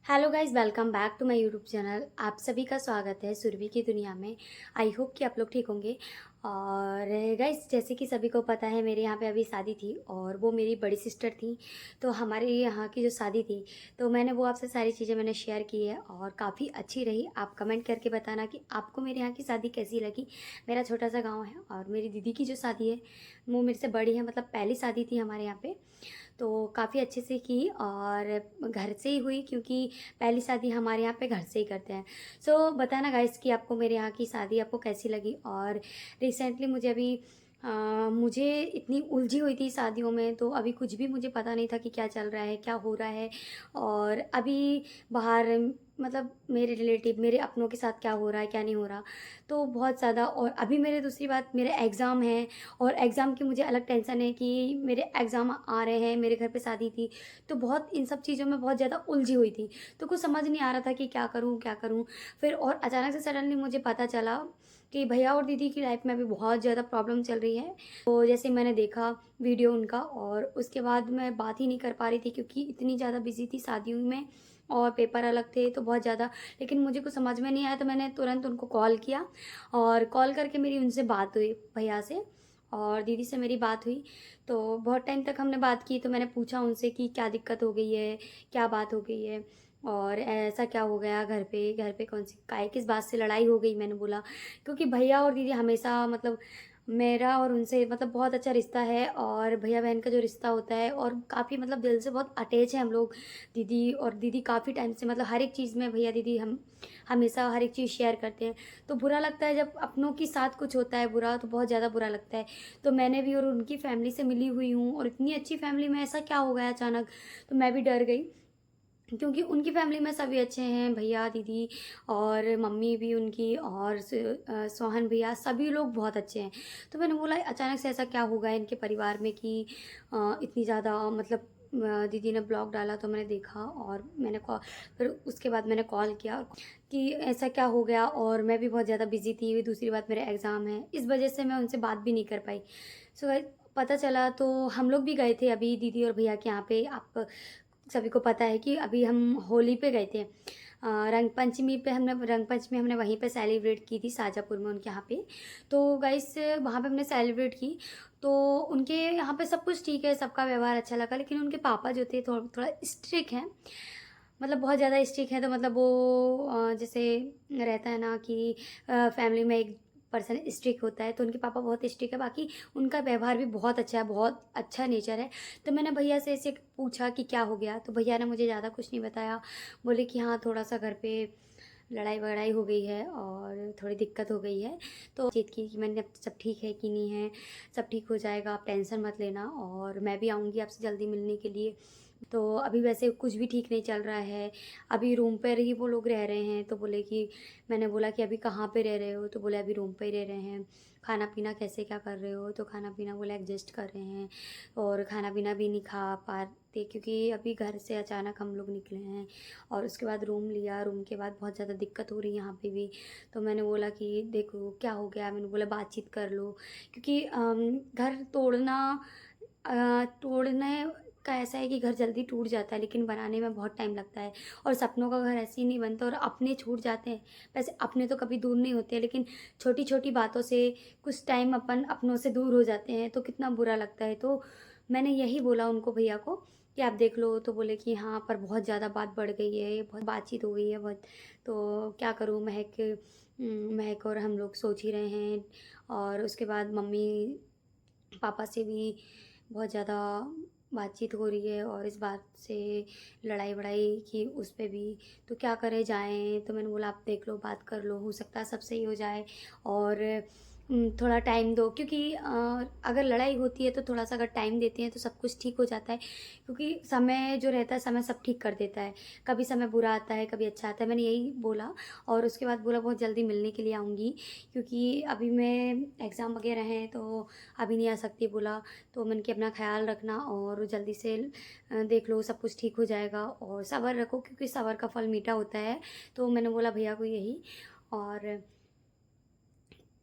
Hello guys, welcome back to my YouTube channel. आप सभी का स्वागत है सुरभि की दुनिया में। आई होप कि आप लोग ठीक होंगे। और गाइस, जैसे कि सभी को पता है, मेरे यहाँ पे अभी शादी थी और वो मेरी बड़ी सिस्टर थी। तो हमारे यहाँ की जो शादी थी, तो मैंने वो आपसे सारी चीज़ें मैंने शेयर की है और काफ़ी अच्छी रही। आप कमेंट करके बताना कि आपको मेरे यहाँ की शादी कैसी लगी। मेरा छोटा सा गाँव है और मेरी दीदी की जो शादी है वो मेरे से बड़ी है, मतलब पहली शादी थी हमारे यहाँ पे। तो काफ़ी अच्छे से की और घर से ही हुई, क्योंकि पहली शादी हमारे यहाँ पे घर से ही करते हैं। सो बताना गाइस कि आपको मेरे यहाँ की शादी आपको कैसी लगी। और रिसेंटली मुझे अभी मुझे इतनी उलझी हुई थी शादियों में, तो अभी कुछ भी मुझे पता नहीं था कि क्या चल रहा है, क्या हो रहा है। और अभी बाहर, मतलब मेरे रिलेटिव, मेरे अपनों के साथ क्या हो रहा है, क्या नहीं हो रहा, तो बहुत ज़्यादा। और अभी मेरे दूसरी बात, मेरे एग्ज़ाम है और एग्ज़ाम की मुझे अलग टेंशन है कि मेरे एग्ज़ाम आ रहे हैं, मेरे घर पे शादी थी। तो बहुत इन सब चीज़ों में बहुत ज़्यादा उलझी हुई थी, तो कुछ समझ नहीं आ रहा था कि क्या करूँ, क्या करूँ। फिर और अचानक से सडनली मुझे पता चला कि भैया और दीदी की लाइफ में अभी बहुत ज़्यादा प्रॉब्लम चल रही है। तो जैसे मैंने देखा वीडियो उनका, और उसके बाद मैं बात ही नहीं कर पा रही थी, क्योंकि इतनी ज़्यादा बिज़ी थी शादियों में और पेपर अलग थे, तो बहुत ज़्यादा। लेकिन मुझे कुछ समझ में नहीं आया, तो मैंने तुरंत उनको कॉल किया और कॉल करके मेरी उनसे बात हुई, भैया से और दीदी से मेरी बात हुई। तो बहुत टाइम तक हमने बात की, तो मैंने पूछा उनसे कि क्या दिक्कत हो गई है, क्या बात हो गई है और ऐसा क्या हो गया घर पे कौन सी काय किस बात से लड़ाई हो गई। मैंने बोला क्योंकि भैया और दीदी हमेशा, मतलब मेरा और उनसे मतलब बहुत अच्छा रिश्ता है, और भैया बहन का जो रिश्ता होता है, और काफ़ी मतलब दिल से बहुत अटैच है हम लोग। दीदी काफ़ी टाइम से, मतलब हर एक चीज़ में भैया दीदी हम हमेशा हर एक चीज़ शेयर करते हैं। तो बुरा लगता है जब अपनों के साथ कुछ होता है बुरा, तो बहुत ज़्यादा बुरा लगता है। तो मैंने भी और उनकी फैमिली से मिली हुई हूँ, और इतनी अच्छी फैमिली में ऐसा क्या हो गया अचानक। तो मैं भी डर गई, क्योंकि उनकी फैमिली में सभी अच्छे हैं, भैया दीदी और मम्मी भी उनकी, और सोहन भैया, सभी लोग बहुत अच्छे हैं। तो मैंने बोला अचानक से ऐसा क्या हो गया इनके परिवार में कि इतनी ज़्यादा, मतलब दीदी ने ब्लॉग डाला तो मैंने देखा, और मैंने कॉल, फिर उसके बाद मैंने कॉल किया कि ऐसा क्या हो गया। और मैं भी बहुत ज़्यादा बिजी थी, दूसरी बात मेरे एग्ज़ाम है, इस वजह से मैं उनसे बात भी नहीं कर पाई। सो पता चला तो हम लोग भी गए थे अभी दीदी और भैया के यहाँ पे। आप सभी को पता है कि अभी हम होली पे गए थे, रंग पंचमी हमने वहीं पे सेलिब्रेट की थी, शाजापुर में उनके यहाँ पे। तो गाइस, वहाँ पे हमने सेलिब्रेट की। तो उनके यहाँ पे सब कुछ ठीक है, सबका व्यवहार अच्छा लगा, लेकिन उनके पापा जो थे थोड़ा थोड़ा स्ट्रिक्ट हैं, मतलब बहुत ज़्यादा स्ट्रिक्ट है। तो मतलब वो जैसे रहता है ना कि फैमिली में एक पर्सन स्ट्रिक्ट होता है, तो उनके पापा बहुत स्ट्रिक्ट है। बाकी उनका व्यवहार भी बहुत अच्छा है, बहुत अच्छा नेचर है। तो मैंने भैया से ऐसे पूछा कि क्या हो गया, तो भैया ने मुझे ज़्यादा कुछ नहीं बताया। बोले कि हाँ, थोड़ा सा घर पे लड़ाई वड़ाई हो गई है और थोड़ी दिक्कत हो गई है। तो चीत की कि मैंने, अब सब ठीक है कि नहीं है, सब ठीक हो जाएगा, आप टेंशन मत लेना, और मैं भी आऊँगी आपसे जल्दी मिलने के लिए। तो अभी वैसे कुछ भी ठीक नहीं चल रहा है, अभी रूम पर ही वो लोग रह रहे हैं। तो बोले कि, मैंने बोला कि अभी कहाँ पे रह रहे हो, तो बोले अभी रूम पे ही रह रहे हैं। खाना पीना कैसे क्या कर रहे हो, तो खाना पीना बोले एडजस्ट कर रहे हैं, और खाना पीना भी नहीं खा पाते, क्योंकि अभी घर से अचानक हम लोग निकले हैं। और उसके बाद रूम लिया, रूम के बाद बहुत ज़्यादा दिक्कत हो रही है यहाँ पे भी। तो मैंने बोला कि देखो क्या हो गया, मैंने बोला बातचीत कर लो, क्योंकि घर तोड़ने का ऐसा है कि घर जल्दी टूट जाता है, लेकिन बनाने में बहुत टाइम लगता है। और सपनों का घर ऐसे ही नहीं बनता, और अपने छूट जाते हैं। वैसे अपने तो कभी दूर नहीं होते, लेकिन छोटी छोटी बातों से कुछ टाइम अपन अपनों से दूर हो जाते हैं, तो कितना बुरा लगता है। तो मैंने यही बोला उनको, भैया को, कि आप देख लो। तो बोले कि हाँ, पर बहुत ज़्यादा बात बढ़ गई है, बहुत बातचीत हो गई है बहुत। तो क्या करूँ, महक और हम लोग सोच ही रहे हैं। और उसके बाद मम्मी पापा से भी बहुत ज़्यादा बातचीत हो रही है, और इस बात से लड़ाई वड़ाई की उस पे भी। तो क्या करें, जाएं। तो मैंने बोला आप देख लो, बात कर लो, हो सकता है सब सही हो जाए। और थोड़ा टाइम दो, क्योंकि अगर लड़ाई होती है तो थोड़ा सा अगर टाइम देते हैं तो सब कुछ ठीक हो जाता है, क्योंकि समय जो रहता है, समय सब ठीक कर देता है। कभी समय बुरा आता है, कभी अच्छा आता है, मैंने यही बोला। और उसके बाद बोला बहुत जल्दी मिलने के लिए आऊँगी, क्योंकि अभी मैं एग्ज़ाम वगैरह हैं, तो अभी नहीं आ सकती बोला। तो मैंने कि अपना ख्याल रखना और जल्दी से देख लो, सब कुछ ठीक हो जाएगा, और सब्र रखो, क्योंकि सब्र का फल मीठा होता है। तो मैंने बोला भैया को यही। और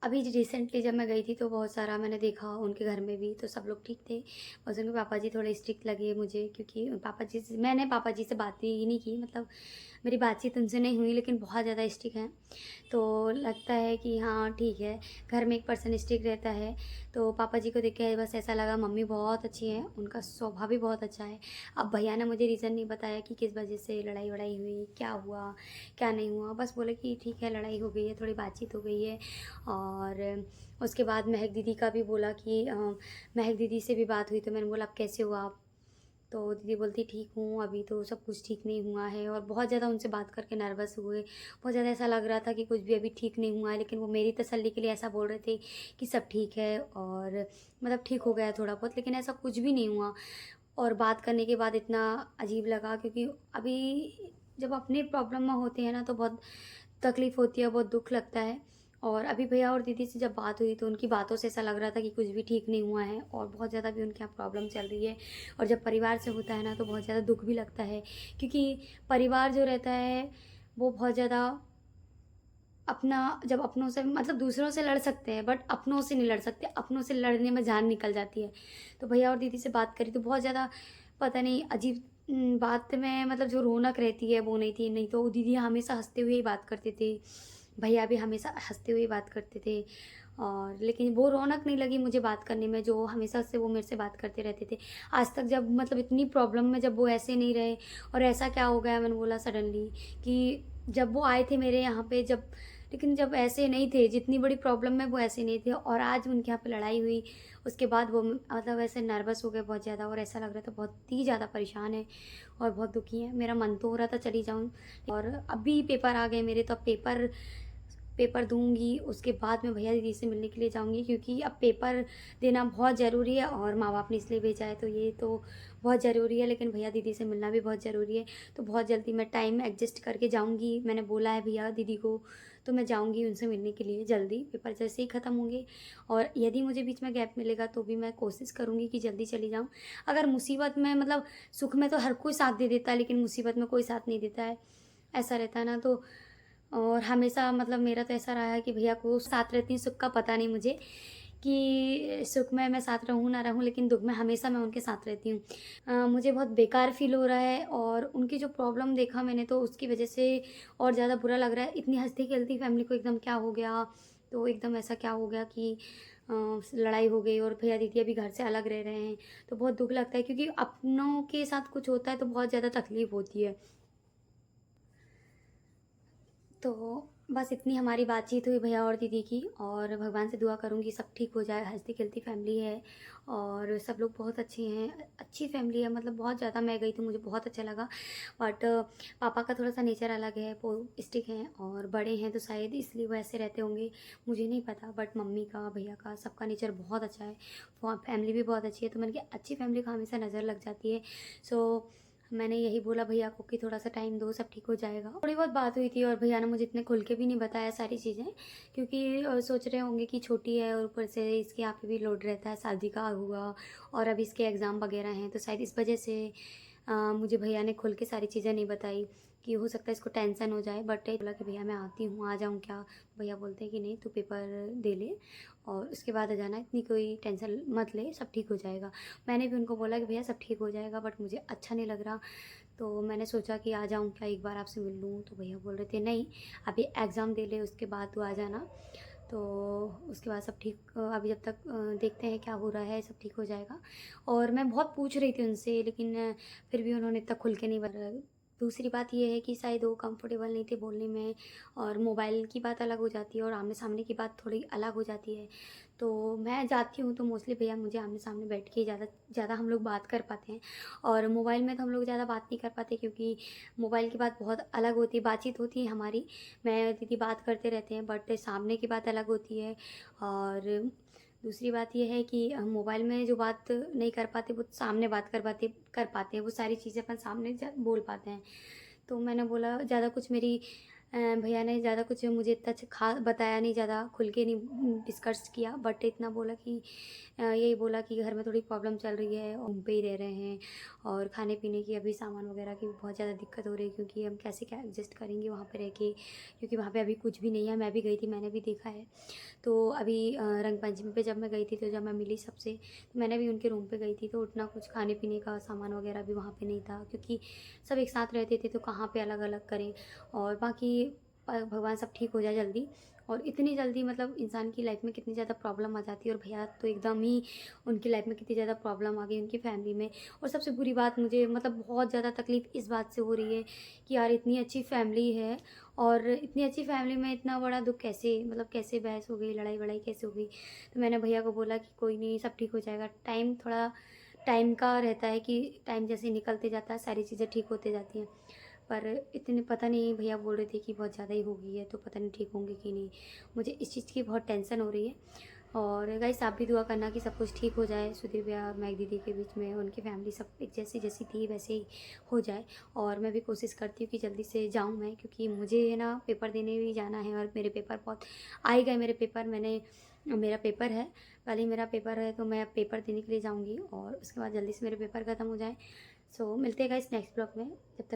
अभी रिसेंटली जब मैं गई थी तो बहुत सारा मैंने देखा उनके घर में भी, तो सब लोग ठीक थे। बस उनके पापा जी थोड़े स्ट्रिक्ट लगे मुझे, क्योंकि मैंने पापा जी से बात ही नहीं की, मतलब मेरी बातचीत उनसे नहीं हुई, लेकिन बहुत ज़्यादा स्ट्रिक्ट हैं। तो लगता है कि हाँ ठीक है, घर में एक पर्सन स्ट्रिक्ट रहता है। तो पापा जी को देख के बस ऐसा लगा, मम्मी बहुत अच्छी हैं, उनका स्वभाव भी बहुत अच्छा है। अब भैया ने मुझे रीज़न नहीं बताया कि किस वजह से लड़ाई वड़ाई हुई, क्या हुआ क्या नहीं हुआ, बस बोले कि ठीक है लड़ाई हो गई है, थोड़ी बातचीत हो गई है। और उसके बाद महक दीदी का भी बोला कि महक दीदी से भी बात हुई, तो मैंने बोला आप कैसे हो आप? तो दीदी बोलती ठीक हूँ, अभी तो सब कुछ ठीक नहीं हुआ है। और बहुत ज़्यादा उनसे बात करके नर्वस हुए, बहुत ज़्यादा ऐसा लग रहा था कि कुछ भी अभी ठीक नहीं हुआ है, लेकिन वो मेरी तसल्ली के लिए ऐसा बोल रहे थे कि सब ठीक है, और मतलब ठीक हो गया थोड़ा बहुत, लेकिन ऐसा कुछ भी नहीं हुआ। और बात करने के बाद इतना अजीब लगा, क्योंकि अभी जब अपनी प्रॉब्लम में होते हैं ना तो बहुत तकलीफ़ होती है, बहुत दुःख लगता है। और अभी भैया और दीदी से जब बात हुई तो उनकी बातों से ऐसा लग रहा था कि कुछ भी ठीक नहीं हुआ है, और बहुत ज़्यादा भी उनके यहाँ प्रॉब्लम चल रही है। और जब परिवार से होता है ना तो बहुत ज़्यादा दुःख भी लगता है, क्योंकि परिवार जो रहता है वो बहुत ज़्यादा अपना, जब अपनों से मतलब दूसरों से लड़ सकते हैं बट अपनों से नहीं लड़ सकते, अपनों से लड़ने में जान निकल जाती है। तो भैया और दीदी से बात करी तो बहुत ज़्यादा पता नहीं अजीब बात में, मतलब जो रौनक रहती है वो नहीं थी। नहीं तो दीदी हमेशा हँसते हुए ही बात करते थे, भैया भी हमेशा हँसते हुए ही बात करते थे। और लेकिन वो रौनक नहीं लगी मुझे बात करने में, जो हमेशा से वो मेरे से बात करते रहते थे। आज तक जब मतलब इतनी प्रॉब्लम में जब वो ऐसे नहीं रहे, और ऐसा क्या हो गया मैंने बोला सडनली कि जब वो आए थे मेरे यहाँ पे, जब लेकिन जब ऐसे नहीं थे, जितनी बड़ी प्रॉब्लम में वो ऐसे नहीं थे, और आज उनके यहाँ पे लड़ाई हुई, उसके बाद वो मतलब ऐसे नर्वस हो गए बहुत ज़्यादा, और ऐसा लग रहा था बहुत ही ज़्यादा परेशान है और बहुत दुखी है। मेरा मन तो हो रहा था चली जाऊँ, और अभी पेपर आ गए मेरे, तो अब पेपर पेपर दूँगी, उसके बाद मैं भैया दीदी से मिलने के लिए जाऊँगी, क्योंकि अब पेपर देना बहुत ज़रूरी है, और माँ-बाप ने इसलिए भेजा है, तो ये तो बहुत ज़रूरी है, लेकिन भैया दीदी से मिलना भी बहुत ज़रूरी है। तो बहुत जल्दी मैं टाइम एडजस्ट करके जाऊँगी, मैंने बोला है भैया दीदी को, तो मैं जाऊँगी उनसे मिलने के लिए जल्दी, पेपर जैसे ही ख़त्म होंगे। और यदि मुझे बीच में गैप मिलेगा तो भी मैं कोशिश करूँगी कि जल्दी चली जाऊँ। अगर मुसीबत में, मतलब सुख में तो हर कोई साथ दे देता है, लेकिन मुसीबत में कोई साथ नहीं देता है, ऐसा रहता है ना। तो और हमेशा मतलब मेरा तो ऐसा रहा है कि भैया को साथ रहती हूँ, सुख का पता नहीं मुझे कि सुख में मैं साथ रहूँ ना रहूँ, लेकिन दुःख में हमेशा मैं उनके साथ रहती हूँ। मुझे बहुत बेकार फ़ील हो रहा है, और उनकी जो प्रॉब्लम देखा मैंने तो उसकी वजह से और ज़्यादा बुरा लग रहा है। इतनी हँसती-खेलती फैमिली को एकदम क्या हो गया? तो एकदम ऐसा क्या हो गया कि लड़ाई हो गई, और भैया दीदी अभी घर से अलग रह रहे हैं, तो बहुत दुःख लगता है, क्योंकि अपनों के साथ कुछ होता है तो बहुत ज़्यादा तकलीफ़ होती है। तो बस इतनी हमारी बातचीत हुई भैया और दीदी की, और भगवान से दुआ करूँगी सब ठीक हो जाए। हँसती-खेलती फैमिली है, और सब लोग बहुत अच्छे हैं, अच्छी फैमिली है, मतलब बहुत ज़्यादा। मैं गई तो मुझे बहुत अच्छा लगा, बट पापा का थोड़ा-सा नेचर अलग है, वो स्ट्रिक्ट हैं, और बड़े हैं तो शायद इसलिए वो ऐसे रहते होंगे, मुझे नहीं पता। बट मम्मी का, भैया का, सबका नेचर बहुत अच्छा है, फैमिली भी बहुत अच्छी है, तो मैंने कहा अच्छी फैमिली को हमेशा नज़र लग जाती है। सो मैंने यही बोला भैया को कि थोड़ा-सा टाइम दो, सब ठीक हो जाएगा। थोड़ी बहुत बात हुई थी, और भैया ने मुझे इतने खुल के भी नहीं बताया सारी चीज़ें, क्योंकि सोच रहे होंगे कि छोटी है, और ऊपर से इसके यहाँ पे भी लोड रहता है, शादी का हुआ, और अभी इसके एग्ज़ाम वगैरह हैं, तो शायद इस वजह से मुझे भैया ने खुल के सारी चीज़ें नहीं बताई, कि हो सकता है इसको टेंशन हो जाए। बट बोला कि भैया मैं आती हूँ, आ जाऊँ क्या? भैया बोलते हैं कि नहीं, तू पेपर दे ले और उसके बाद आ जाना, इतनी कोई टेंशन मत ले, सब ठीक हो जाएगा। मैंने भी उनको बोला कि भैया सब ठीक हो जाएगा, बट मुझे अच्छा नहीं लग रहा, तो मैंने सोचा कि आ जाऊँ क्या, एक बार आपसे मिल लूँ? तो भैया बोल रहे थे नहीं, अभी एग्ज़ाम दे ले, उसके बाद तू आ जाना। तो उसके बाद सब ठीक, अभी जब तक देखते हैं क्या हो रहा है, सब ठीक हो जाएगा। और मैं बहुत पूछ रही थी उनसे, लेकिन फिर भी उन्होंने इतना खुल के नहीं बताया। दूसरी बात ये है कि शायद वो कंफर्टेबल नहीं थे बोलने में, और मोबाइल की बात अलग हो जाती है और आमने-सामने की बात थोड़ी अलग हो जाती है। तो मैं जाती हूँ तो मोस्टली भैया मुझे आमने-सामने बैठ के ज़्यादा ज़्यादा हम लोग बात कर पाते हैं, और मोबाइल में तो हम लोग ज़्यादा बात नहीं कर पाते, क्योंकि मोबाइल की बात बहुत अलग होती है, बातचीत होती है हमारी, मैं दीदी बात करते रहते हैं, बट सामने की बात अलग होती है। और दूसरी बात ये है कि हम मोबाइल में जो बात नहीं कर पाते वो सामने बात कर पाते हैं, वो सारी चीज़ें अपन सामने बोल पाते हैं। तो मैंने बोला ज़्यादा कुछ मेरी भैया ने ज़्यादा कुछ मुझे इतना अच्छा खा बताया नहीं, ज़्यादा खुल के नहीं डिस्कस किया, बट इतना बोला कि यही बोला कि घर में थोड़ी प्रॉब्लम चल रही है, हम पे ही रह रहे हैं और खाने पीने की अभी सामान वगैरह की बहुत ज़्यादा दिक्कत हो रही है, क्योंकि हम कैसे क्या एडजस्ट करेंगे वहाँ पे रह के, क्योंकि वहाँ पे अभी कुछ भी नहीं है। मैं भी गई थी, मैंने भी देखा है। तो अभी रंग पंचमी पे जब मैं गई थी, तो जब मैं मिली सबसे, तो मैंने भी उनके रूम पे गई थी, तो उतना कुछ खाने पीने का सामान वगैरह भी वहाँ पे नहीं था, क्योंकि सब एक साथ रहते थे तो कहाँ पे अलग अलग करें। और बाकी भगवान सब ठीक हो जाए जल्दी। और इतनी जल्दी मतलब इंसान की लाइफ में कितनी ज़्यादा प्रॉब्लम आ जाती है, और भैया तो एकदम ही उनकी लाइफ में कितनी ज़्यादा प्रॉब्लम आ गई उनकी फैमिली में। और सबसे बुरी बात मुझे मतलब बहुत ज़्यादा तकलीफ़ इस बात से हो रही है कि यार इतनी अच्छी फैमिली है, और इतनी अच्छी फैमिली में इतना बड़ा दुख कैसे, मतलब कैसे बहस हो गई, लड़ाई वड़ाई कैसे हो गई। तो मैंने भैया को बोला कि कोई नहीं, सब ठीक हो जाएगा। टाइम थोड़ा टाइम का रहता है कि टाइम जैसे निकलते जाता है सारी चीज़ें ठीक होते जाती हैं। पर इतने पता नहीं, भैया बोल रहे थे कि बहुत ज़्यादा ही हो गई है, तो पता नहीं ठीक होंगे कि नहीं। मुझे इस चीज़ की बहुत टेंशन हो रही है। और गाइस आप भी दुआ करना कि सब कुछ ठीक हो जाए, सुधीर भैया और मैग दीदी के बीच में, उनकी फैमिली सब एक जैसी जैसी थी वैसे ही हो जाए। और मैं भी कोशिश करती हूँ कि जल्दी से जाऊँ मैं, क्योंकि मुझे है ना पेपर देने भी जाना है, और मेरे पेपर बहुत आ ही गए। मेरे पेपर मेरा पेपर है, कल ही मेरा पेपर है, तो मैं अब पेपर देने के लिए जाऊँगी, और उसके बाद जल्दी से मेरे पेपर ख़त्म हो जाए। सो मिलते हैं गाइस नेक्स्ट ब्लॉग में। जब तक